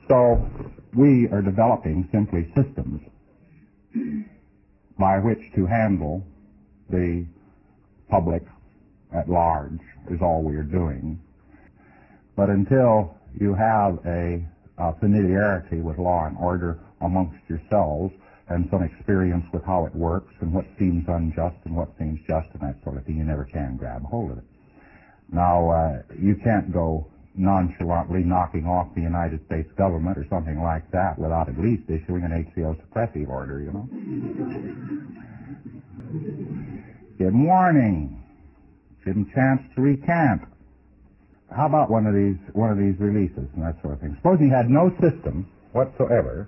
So we are developing simply systems by which to handle the public at large is all we are doing. But until you have a familiarity with law and order amongst yourselves and some experience with how it works and what seems unjust and what seems just and that sort of thing, you never can grab hold of it. Now, you can't go nonchalantly knocking off the United States government or something like that without at least issuing an HCO suppressive order, you know. Give them warning. Give them chance to recant. How about one of these releases and that sort of thing? Suppose he had no system whatsoever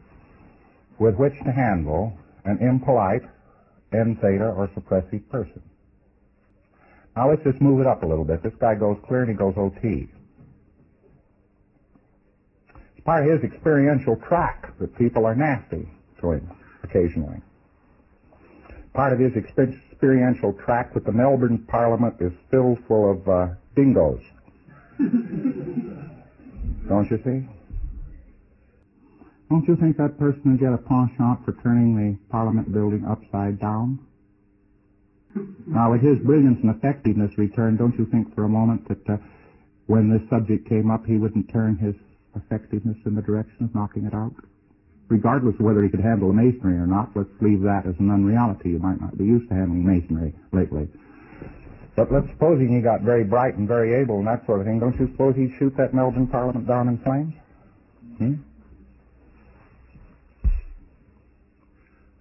with which to handle an impolite, en theta, or suppressive person. Now let's just move it up a little bit. This guy goes clear and he goes OT. It's part of his experiential track that people are nasty to him occasionally. Part of his experiential track that the Melbourne Parliament is filled full of dingoes. Don't you see? Don't you think that person would get a penchant for turning the Parliament building upside down? Now, with his brilliance and effectiveness returned, don't you think for a moment that when this subject came up, he wouldn't turn his effectiveness in the direction of knocking it out? Regardless of whether he could handle masonry or not, let's leave that as an unreality. You might not be used to handling masonry lately. But let's supposing he got very bright and very able and that sort of thing, don't you suppose he'd shoot that Melbourne Parliament down in flames?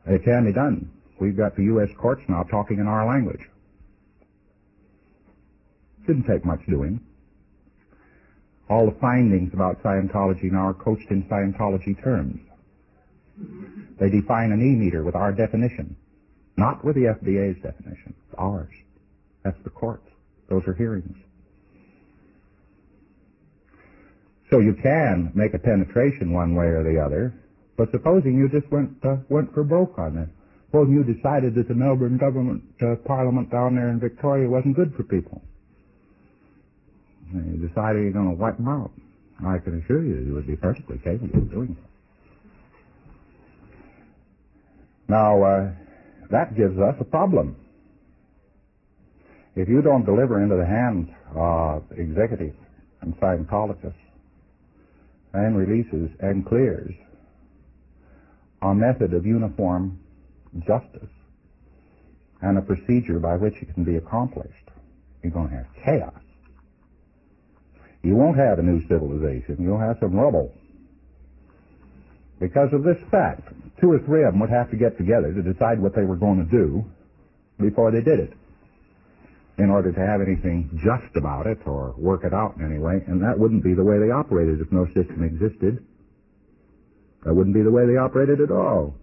It can be done. We've got the U.S. courts now talking in our language. Didn't take much doing. All the findings about Scientology now are coached in Scientology terms. They define an E-meter with our definition, not with the FBA's definition. It's ours. That's the courts. Those are hearings. So you can make a penetration one way or the other, but supposing you just went for broke on this. Supposing you decided that the Melbourne government Parliament down there in Victoria wasn't good for people. And you decided you're going to wipe them out. I can assure you you would be perfectly capable of doing so. Now, that gives us a problem. If you don't deliver into the hands of executives and Scientologists and releases and clears a method of uniform justice and a procedure by which it can be accomplished, you're going to have chaos. You won't have a new civilization. You'll have some rubble. Because of this fact, 2 or 3 of them would have to get together to decide what they were going to do before they did it, in order to have anything just about it or work it out in any way, and that wouldn't be the way they operated if no system existed. That wouldn't be the way they operated at all.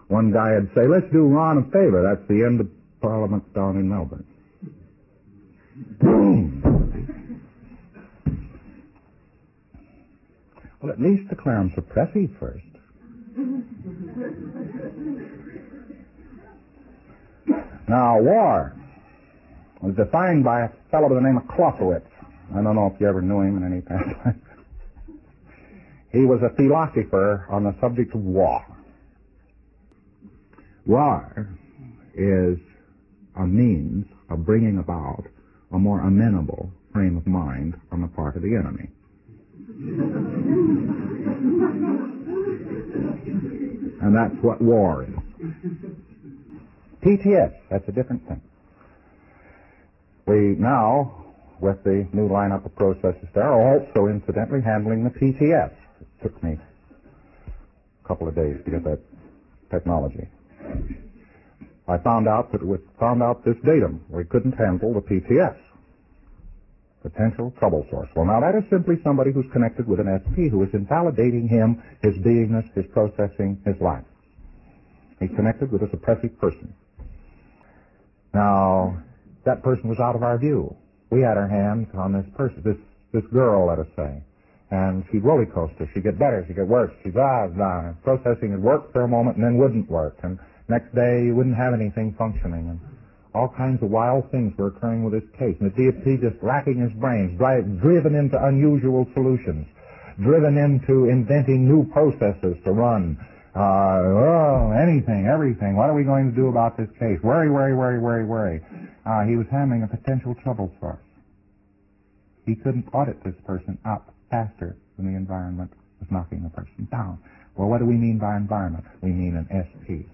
One guy would say, let's do Ron a favor. That's the end of Parliament down in Melbourne. Boom! Well, at least declare them suppressive first. Now, war was defined by a fellow by the name of Clausewitz. I don't know if you ever knew him in any past life. He was a philosopher on the subject of war. War is a means of bringing about a more amenable frame of mind on the part of the enemy. And that's what war is. PTS, that's a different thing. We now, with the new lineup of processes there, are also incidentally handling the PTS. It took me a couple of days to get that technology. I found out this datum. We couldn't handle the PTS, potential trouble source. Well, now that is simply somebody who's connected with an SP who is invalidating him, his beingness, his processing, his life. He's connected with a suppressive person. Now, that person was out of our view. We had our hands on this person, this girl, let us say. And she'd roller coaster. She'd get better, she'd get worse. She'd processing would work for a moment and then wouldn't work. And next day you wouldn't have anything functioning. And all kinds of wild things were occurring with this case. And the DFP just racking his brains, driven into unusual solutions. driven into inventing new processes to run. Anything, everything. What are we going to do about this case? Worry. He was handling a potential trouble source. He couldn't audit this person up faster than the environment was knocking the person down. Well, what do we mean by environment? We mean an SP.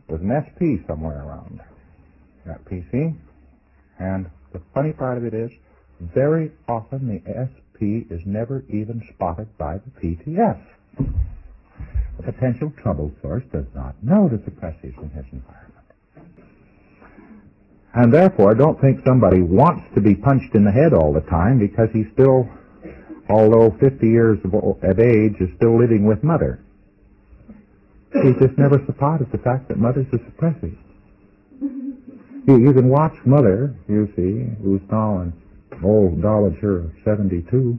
There's an SP somewhere around that PC, and the funny part of it is, very often the SP is never even spotted by the PTS. The potential trouble source does not know the suppressives in his environment. And therefore, don't think somebody wants to be punched in the head all the time because he's still, although 50 years of age, is still living with Mother. He's just never spotted the fact that Mother's a suppressive. You can watch Mother, you see, who's now an old dowager of 72,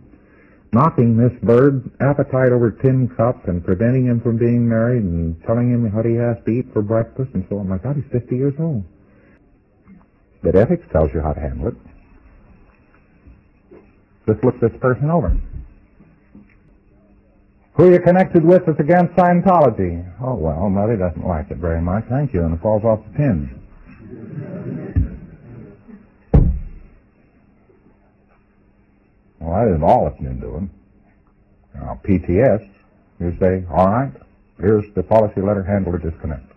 knocking this bird appetite over tin cup and preventing him from being married and telling him what he has to eat for breakfast and so on. My God, he's 50 years old. But ethics tells you how to handle it. Just look this person over. Who you connected with is against Scientology. Oh, well, Mother doesn't like it very much, thank you, and it falls off the pin. Well, that isn't all it's been doing. Now, PTS, you say, all right, here's the policy letter, handle or disconnect.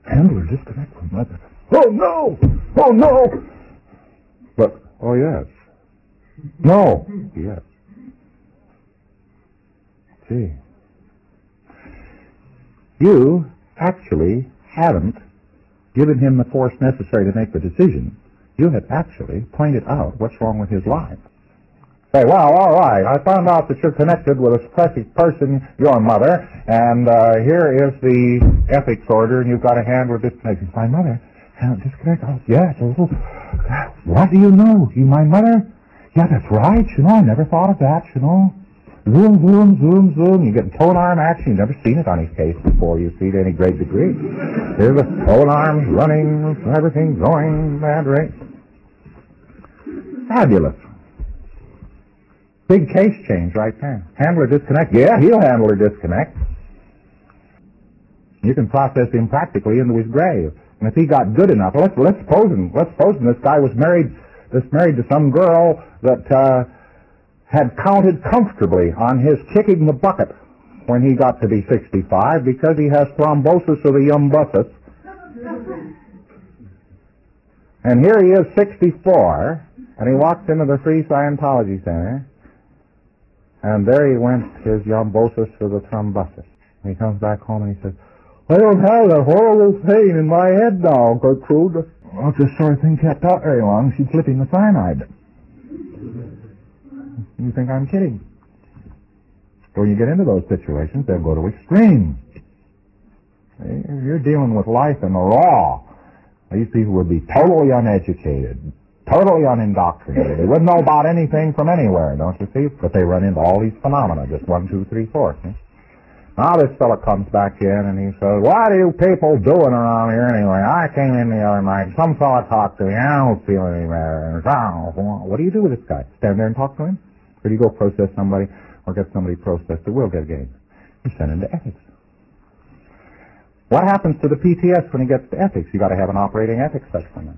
Handle or disconnect from Mother. Oh, no! Oh, no! But, oh, yes. No! Yes. See. You actually haven't given him the force necessary to make the decision. You have actually pointed out what's wrong with his life. Say, well, all right, I found out that you're connected with a suppressive person, your Mother, and here is the ethics order, and you've got to handle disconnection. My Mother? Disconnect? Oh, yes. Oh, what do you know? You my Mother? Yeah, that's right, you know, I never thought of that, you know. Zoom, zoom, zoom, zoom. You get tone arm action. You've never seen it on his case before, you see, to any great degree. Here's the tone arms running, everything going, mad rate. Fabulous. Big case change right there. Handle or disconnect? Yeah, he'll handle or disconnect. You can process him practically into his grave. And if he got good enough, let's suppose this guy was married to some girl that had counted comfortably on his kicking the bucket when he got to be 65 because he has thrombosis of the umbusus. And here he is, 64, and he walks into the Free Scientology Center, and there he went, his umbusus of the thrombosis. And he comes back home and he says, I don't have that horrible pain in my head now, Gertrude. Well, if this sort of thing kept out very long, she'd flipping the cyanide. You think I'm kidding? When you get into those situations, they'll go to extremes. If you're dealing with life in the raw, these people would be totally uneducated, totally unindoctrinated. They wouldn't know about anything from anywhere, don't you see? But they run into all these phenomena, just 1, 2, 3, 4. See? Now this fellow comes back in and he says, what are you people doing around here anyway? I came in the other night, some fellow talked to me, I don't feel any better. What do you do with this guy? Stand there and talk to him? Or do you go process somebody or get somebody processed that will get gain? You send him to ethics. What happens to the PTS when he gets to ethics? You got to have an operating ethics section.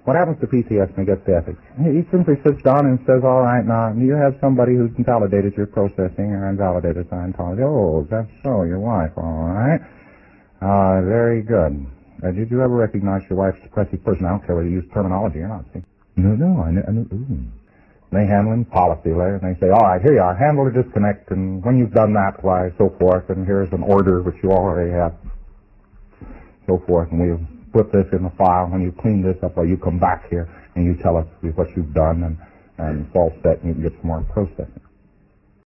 What happens to PTS when he gets to ethics? He simply sits down and says, all right, now, you have somebody who's invalidated your processing or invalidated Scientology. Oh, that's so, your wife, all right. Very good. Did you ever recognize your wife's suppressive person? I don't care whether you use terminology or not, see. No, I know. They handle in policy layer, and they say, all right, here you are, handle or disconnect, and when you've done that, why, so forth, and here's an order which you already have, so forth, and we'll put this in the file. When you clean this up, or you come back here, and you tell us what you've done, and false set, and you can get some more processing.